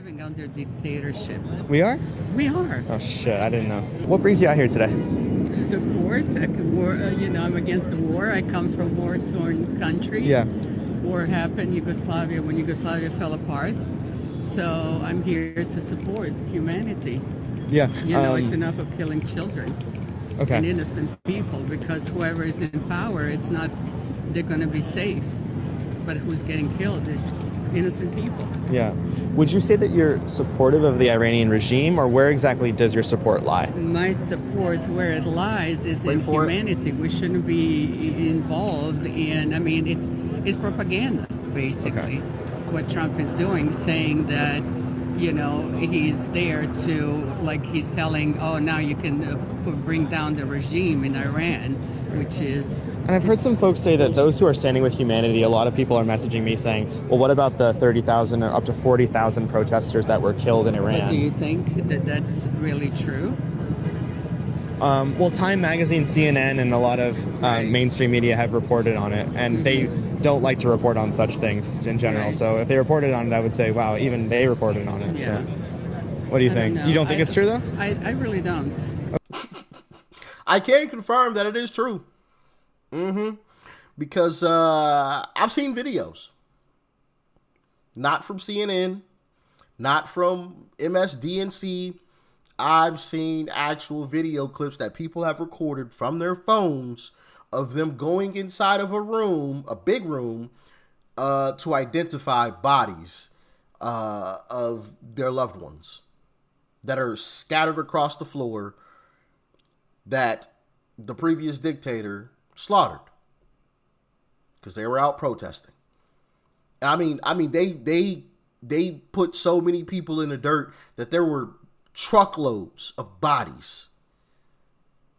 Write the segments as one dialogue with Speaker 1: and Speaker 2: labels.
Speaker 1: living under dictatorship.
Speaker 2: We are?
Speaker 1: We are.
Speaker 2: Oh shit, I didn't know. What brings you out here today?
Speaker 1: Support. War, I'm against the war. I come from war-torn country.
Speaker 2: Yeah.
Speaker 1: War happened Yugoslavia when Yugoslavia fell apart. So I'm here to support humanity.
Speaker 2: Yeah.
Speaker 1: It's enough of killing children and innocent people, because whoever is in power, it's not they're going to be safe. But who's getting killed is innocent people.
Speaker 2: Yeah. Would you say that you're supportive of the Iranian regime, or where exactly does your support lie?
Speaker 1: My support, where it lies, is in humanity. We shouldn't be involved in, it's propaganda, basically, what Trump is doing, saying that, he's there to, like he's telling, oh, now you can bring down the regime in Iran, which is...
Speaker 2: And I've heard some folks say that those who are standing with humanity, a lot of people are messaging me saying, well, what about the 30,000 or up to 40,000 protesters that were killed in Iran?
Speaker 1: But do you think that that's really true?
Speaker 2: Well, Time Magazine, CNN, and a lot of mainstream media have reported on it, and they don't like to report on such things in general.
Speaker 1: Right.
Speaker 2: So if they reported on it, I would say, wow, even they reported on it.
Speaker 1: Yeah.
Speaker 2: So what do you think? You don't think it's true, though?
Speaker 1: I really don't.
Speaker 3: I can confirm that it is true. Because I've seen videos. Not from CNN, not from MSDNC. I've seen actual video clips that people have recorded from their phones of them going inside of a room, a big room, to identify bodies of their loved ones that are scattered across the floor that the previous dictator slaughtered because they were out protesting. And they put so many people in the dirt that there were truckloads of bodies.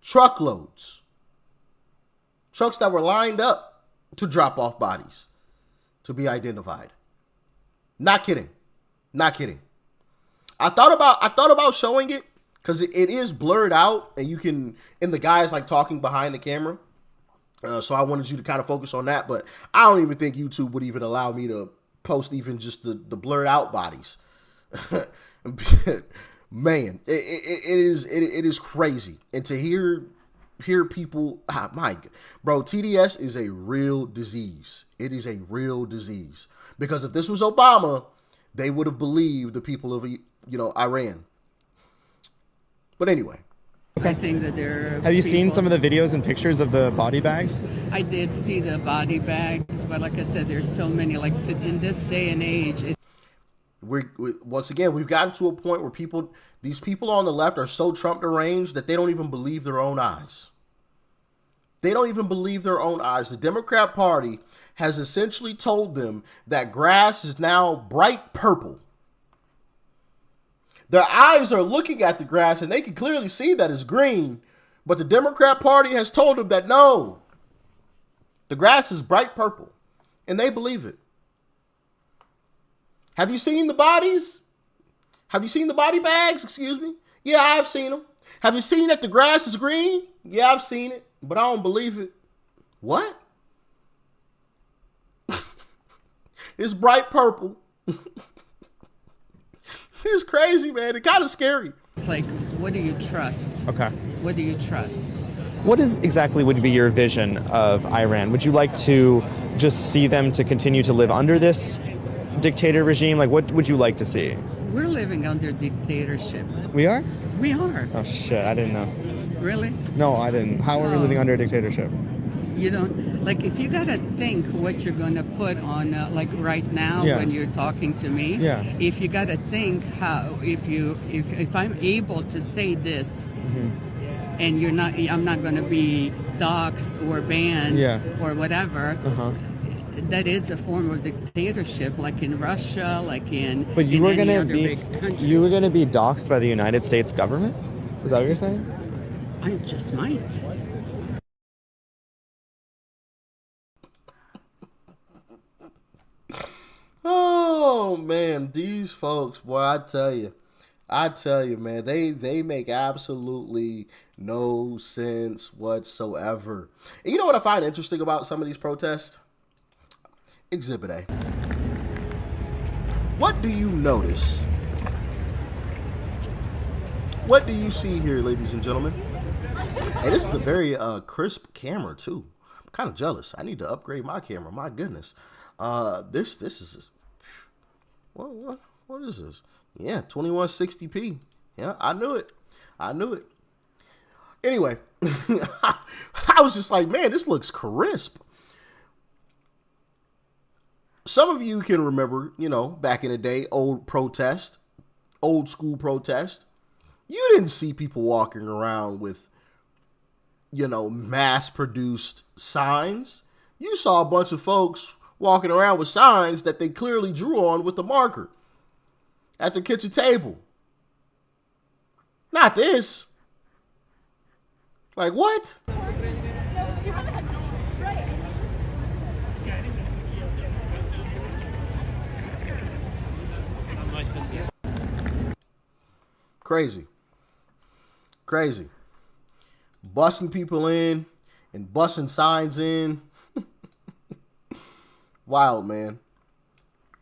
Speaker 3: Truckloads. Trucks that were lined up to drop off bodies to be identified. Not kidding. Not kidding. I thought about showing it because it is blurred out, and you can, and the guy's like talking behind the camera. So I wanted you to kind of focus on that, but I don't even think YouTube would even allow me to post even just the blurred out bodies. Man, it is crazy. And to hear people, bro, TDS is a real disease. It is a real disease. Because if this was Obama, they would have believed the people of, Iran. But anyway.
Speaker 1: I think that there are
Speaker 2: Have you seen some of the videos and pictures of the body bags?
Speaker 1: I did see the body bags, but like I said, there's so many. In this day and age,
Speaker 3: once again, we've gotten to a point where these people on the left are so Trump deranged that they don't even believe their own eyes. They don't even believe their own eyes. The Democrat Party has essentially told them that grass is now bright purple. Their eyes are looking at the grass and they can clearly see that it's green, but the Democrat Party has told them that no, the grass is bright purple, and they believe it. Have you seen the bodies? Have you seen the body bags? Excuse me. Yeah, I've seen them. Have you seen that the grass is green? Yeah, I've seen it, but I don't believe it. What? It's bright purple. It's crazy, man. It's kind of scary.
Speaker 1: It's like, what do you trust?
Speaker 2: Okay.
Speaker 1: What do you trust?
Speaker 2: What is exactly would be your vision of Iran? Would you like to just see them to continue to live under this dictator regime? Like, what would you like to see?
Speaker 1: We're living under dictatorship.
Speaker 2: We are?
Speaker 1: We are.
Speaker 2: Oh shit, I didn't know.
Speaker 1: Really?
Speaker 2: No, I didn't. How are we living under a dictatorship?
Speaker 1: You don't, like, if you gotta think what you're gonna put on, like right now when you're talking to me, if you gotta think how, if I'm able to say this, and I'm not gonna be doxxed or banned or whatever, that is a form of dictatorship, like in Russia, like in
Speaker 2: But you were
Speaker 1: any
Speaker 2: gonna
Speaker 1: other
Speaker 2: be
Speaker 1: big country.
Speaker 2: you were gonna be doxxed by the United States government? Is that what you're saying?
Speaker 1: I just might.
Speaker 3: Oh man, these folks, boy, I tell you, man, they make absolutely no sense whatsoever. And you know what I find interesting about some of these protests? Exhibit A. What do you notice What do you see here, ladies and gentlemen? And this is a very crisp camera too. I'm kind of jealous. I need to upgrade my camera. My goodness. This is what is this? Yeah, 2160p. Yeah, I knew it. Anyway, I was just like, man, this looks crisp. Some of you can remember, back in the day, old school protest. You didn't see people walking around with, mass-produced signs. You saw a bunch of folks walking around with signs that they clearly drew on with a marker at their kitchen table. Not this. Like, what? Crazy. Bussing people in and bussing signs in. Wild, man.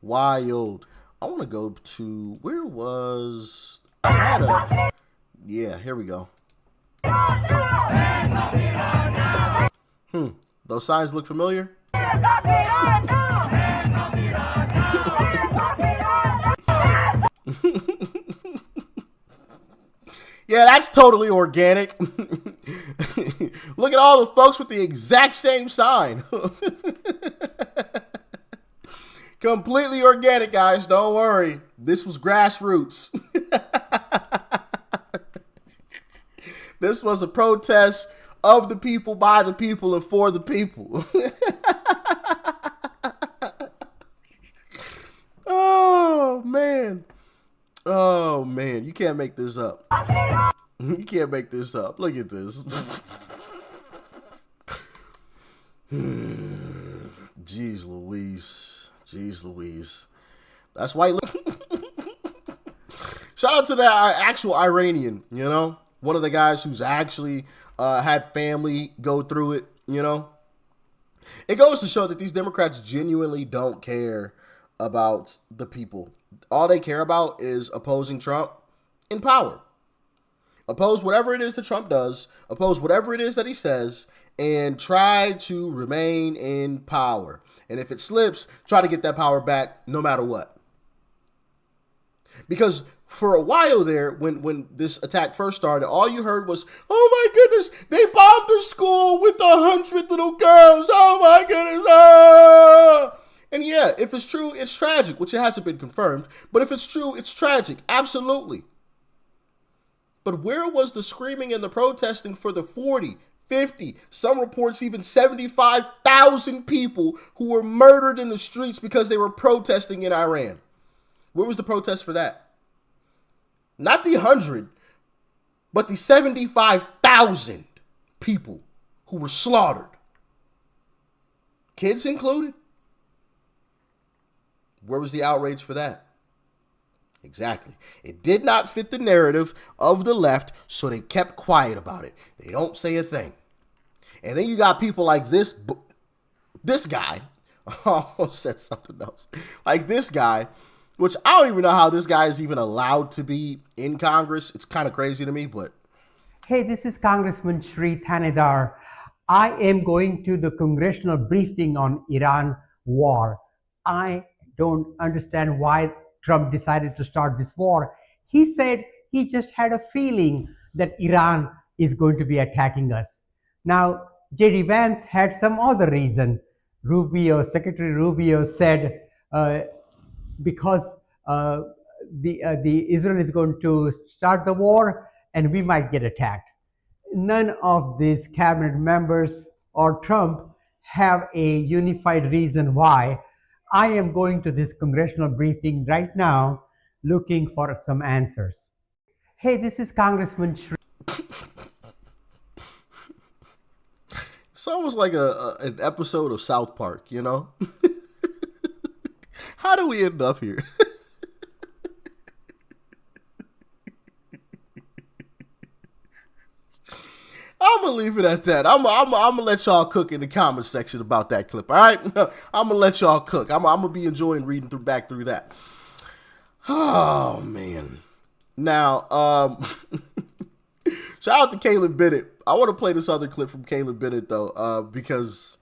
Speaker 3: Wild. I want to go to, where was, yeah, here we go. Those signs look familiar? Yeah, that's totally organic. Look at all the folks with the exact same sign. Completely organic, guys. Don't worry. This was grassroots. This was a protest of the people, by the people, and for the people. Oh, man. Oh, man. You can't make this up. You can't make this up. Look at this. Jeez Louise. That's white. Shout out to that actual Iranian, one of the guys who's actually had family go through it, It goes to show that these Democrats genuinely don't care about the people. All they care about is opposing Trump in power. Oppose whatever it is that Trump does, oppose whatever it is that he says, and try to remain in power. And if it slips, try to get that power back no matter what. Because for a while there, when this attack first started, all you heard was, oh my goodness, they bombed a school with 100 little girls. Oh my goodness. Ah! And yeah, if it's true, it's tragic, which it hasn't been confirmed. But if it's true, it's tragic. Absolutely. But where was the screaming and the protesting for the 40, 50, some reports even 75,000 people who were murdered in the streets because they were protesting in Iran? Where was the protest for that? Not the 100, but the 75,000 people who were slaughtered. Kids included. Where was the outrage for that? Exactly. It did not fit the narrative of the left, so they kept quiet about it. They don't say a thing. And then you got people like this guy. I almost said something else. Like this guy, which I don't even know how this guy is even allowed to be in Congress. It's kind of crazy to me, but.
Speaker 4: Hey, this is Congressman Shri Thanedar. I am going to the congressional briefing on Iran war. I don't understand why Trump decided to start this war. He said he just had a feeling that Iran is going to be attacking us. Now, J.D. Vance had some other reason. Secretary Rubio said because the Israel is going to start the war and we might get attacked. None of these cabinet members or Trump have a unified reason why. I am going to this congressional briefing right now looking for some answers. Hey, this is Congressman Shri.
Speaker 3: It's almost like an episode of South Park, How do we end up here? I'm going to leave it at that. I'm going to let y'all cook in the comment section about that clip, all right? I'm going to let y'all cook. I'm going to be enjoying reading back through that. Oh, man. Now, Shout out to Caleb Bennett. I want to play this other clip from Caleb Bennett, though, because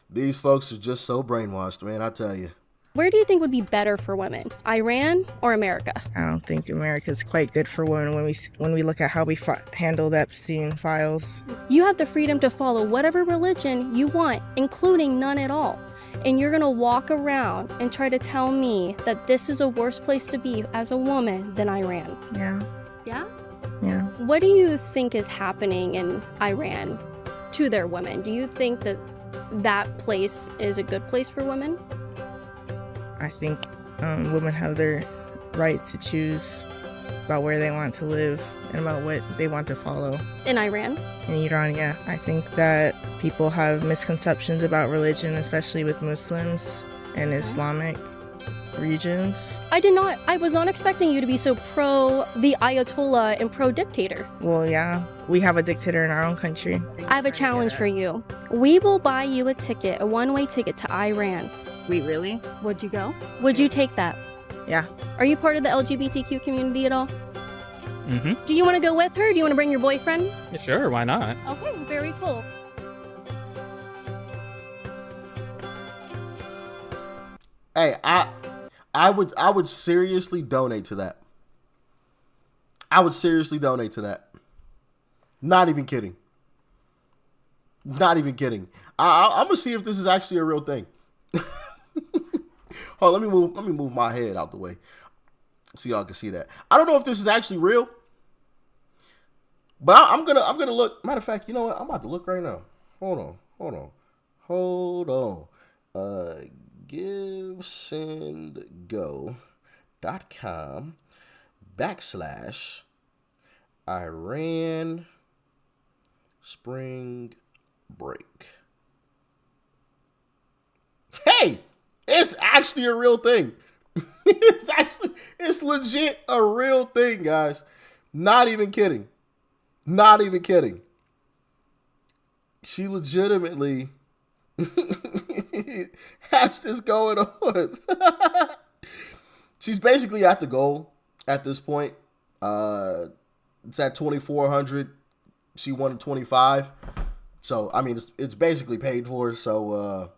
Speaker 3: these folks are just so brainwashed, man, I tell you.
Speaker 5: Where do you think would be better for women, Iran or America?
Speaker 6: I don't think America's quite good for women when we look at how we handled Epstein files.
Speaker 5: You have the freedom to follow whatever religion you want, including none at all. And you're gonna walk around and try to tell me that this is a worse place to be as a woman than Iran.
Speaker 6: Yeah.
Speaker 5: Yeah?
Speaker 6: Yeah.
Speaker 5: What do you think is happening in Iran to their women? Do you think that that place is a good place for women?
Speaker 6: I think women have their right to choose about where they want to live and about what they want to follow.
Speaker 5: In Iran?
Speaker 6: In Iran, yeah. I think that people have misconceptions about religion, especially with Muslims and Islamic regions.
Speaker 5: I was not expecting you to be so pro the Ayatollah and pro dictator.
Speaker 6: Well, yeah, we have a dictator in our own country.
Speaker 5: I have a challenge for you. We will buy you a ticket, a one-way ticket to Iran.
Speaker 6: We really?
Speaker 5: Would you go? Would you take that?
Speaker 6: Yeah.
Speaker 5: Are you part of the LGBTQ community at all?
Speaker 7: Mm-hmm.
Speaker 5: Do you want to go with her? Do you want to bring your boyfriend?
Speaker 7: Yeah, sure, why not?
Speaker 5: Okay, very cool.
Speaker 3: Hey, I would seriously donate to that. I would seriously donate to that. Not even kidding. Not even kidding. I'm gonna see if this is actually a real thing. Hold on, let me move my head out the way so y'all can see that. I don't know if this is actually real, but I'm gonna look. Matter of fact, you know what? I'm about to look right now. Hold on. GiveSendGo.com/Iran spring break. Hey, it's actually a real thing. It's legit a real thing, guys. Not even kidding. Not even kidding. She legitimately has this going on. She's basically at the goal at this point. It's at 2,400. She won 25. So, I mean, it's basically paid for. So,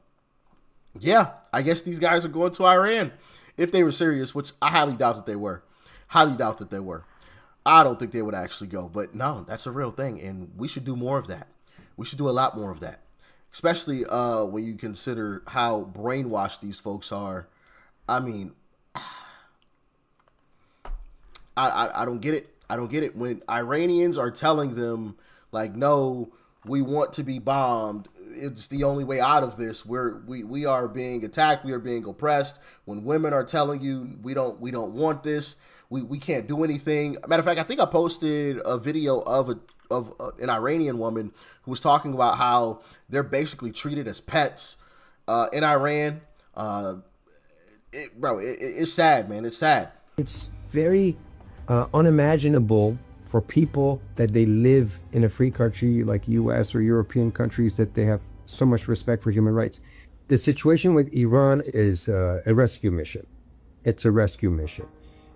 Speaker 3: yeah, I guess these guys are going to Iran if they were serious, which I highly doubt that they were. Highly doubt that they were. I don't think they would actually go. But no, that's a real thing. And we should do more of that. We should do a lot more of that. Especially when you consider how brainwashed these folks are. I mean, I don't get it. I don't get it. When Iranians are telling them, like, no, we want to be bombed. It's the only way out of this. We are being attacked. We are being oppressed. When women are telling you we don't want this, we can't do anything. Matter of fact, I think I posted a video of an Iranian woman who was talking about how they're basically treated as pets in Iran. It's sad, man. It's sad.
Speaker 8: It's very unimaginable for people that they live in a free country like US or European countries that they have so much respect for human rights. The situation with Iran is a rescue mission. It's a rescue mission.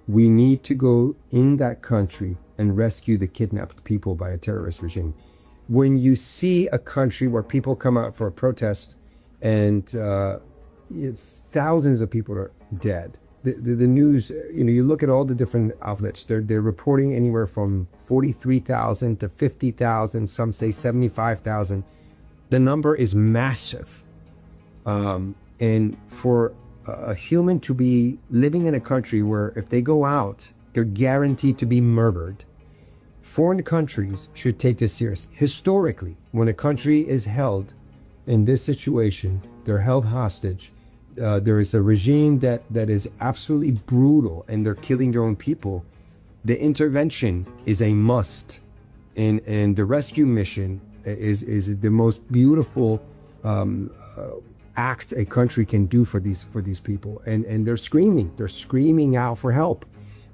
Speaker 8: We need to go in that country and rescue the kidnapped people by a terrorist regime. When you see a country where people come out for a protest and thousands of people are dead, the news, you look at all the different outlets, they're reporting anywhere from 43,000 to 50,000, some say 75,000. The number is massive. And for a human to be living in a country where if they go out, they're guaranteed to be murdered, foreign countries should take this serious. Historically, when a country is held in this situation, they're held hostage. There is a regime that is absolutely brutal and they're killing their own people. The intervention is a must, and the rescue mission is the most beautiful act a country can do for these people. And they're screaming out for help.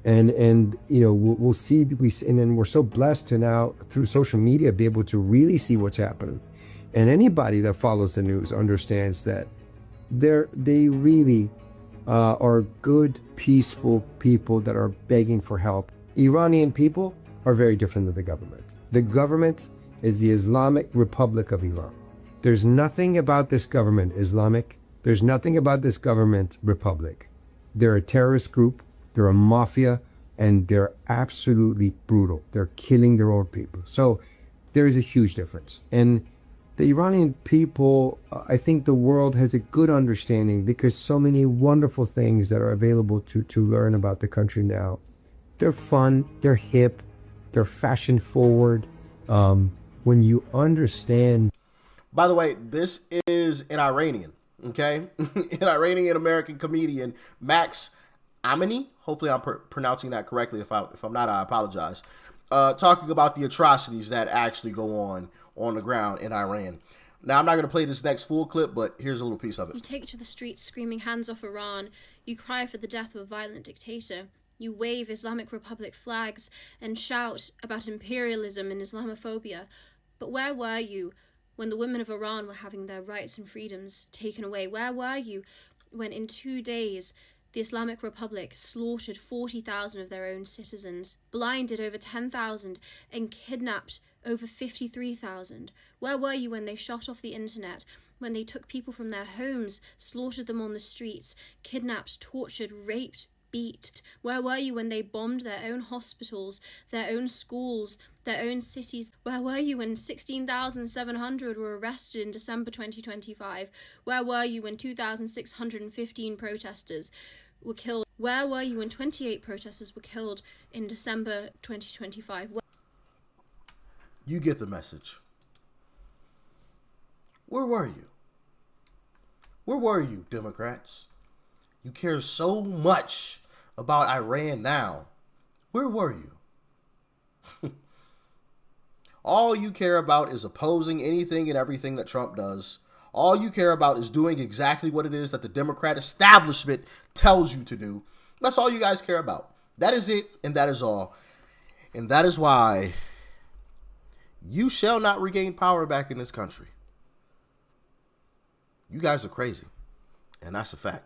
Speaker 8: And we'll see, and then we're so blessed to now through social media be able to really see what's happening. And anybody that follows the news understands that they really are good, peaceful people that are begging for help. Iranian people are very different than the government. The government is the Islamic Republic of Iran. There's nothing about this government Islamic. There's nothing about this government republic. They're a terrorist group. They're a mafia, and they're absolutely brutal. They're killing their own people. So there is a huge difference. And the Iranian people, I think the world has a good understanding because so many wonderful things that are available to learn about the country now. They're fun, they're hip, they're fashion forward. When you understand.
Speaker 3: By the way, this is an Iranian, okay? An Iranian American comedian, Max Amini. Hopefully I'm pronouncing that correctly. If I'm not, I apologize. Talking about the atrocities that actually go on the ground in Iran. Now, I'm not going to play this next full clip, but here's a little piece of it.
Speaker 9: You take to the streets screaming hands off Iran. You cry for the death of a violent dictator. You wave Islamic Republic flags and shout about imperialism and Islamophobia. But where were you when the women of Iran were having their rights and freedoms taken away? Where were you when in 2 days the Islamic Republic slaughtered 40,000 of their own citizens, blinded over 10,000, and kidnapped over 53,000? Where were you when they shut off the internet, when they took people from their homes, slaughtered them on the streets, kidnapped, tortured, raped, beat? Where were you when they bombed their own hospitals, their own schools, their own cities? Where were you when 16,700 were arrested in December 2025? Where were you when 2,615 protesters were killed? Where were you when 28 protesters were killed in December 2025?
Speaker 3: You get the message. Where were you? Where were you, Democrats? You care so much about Iran now. Where were you? All you care about is opposing anything and everything that Trump does. All you care about is doing exactly what it is that the Democrat establishment tells you to do. That's all you guys care about. That is it, and that is all. And that is why you shall not regain power back in this country. You guys are crazy, and that's a fact.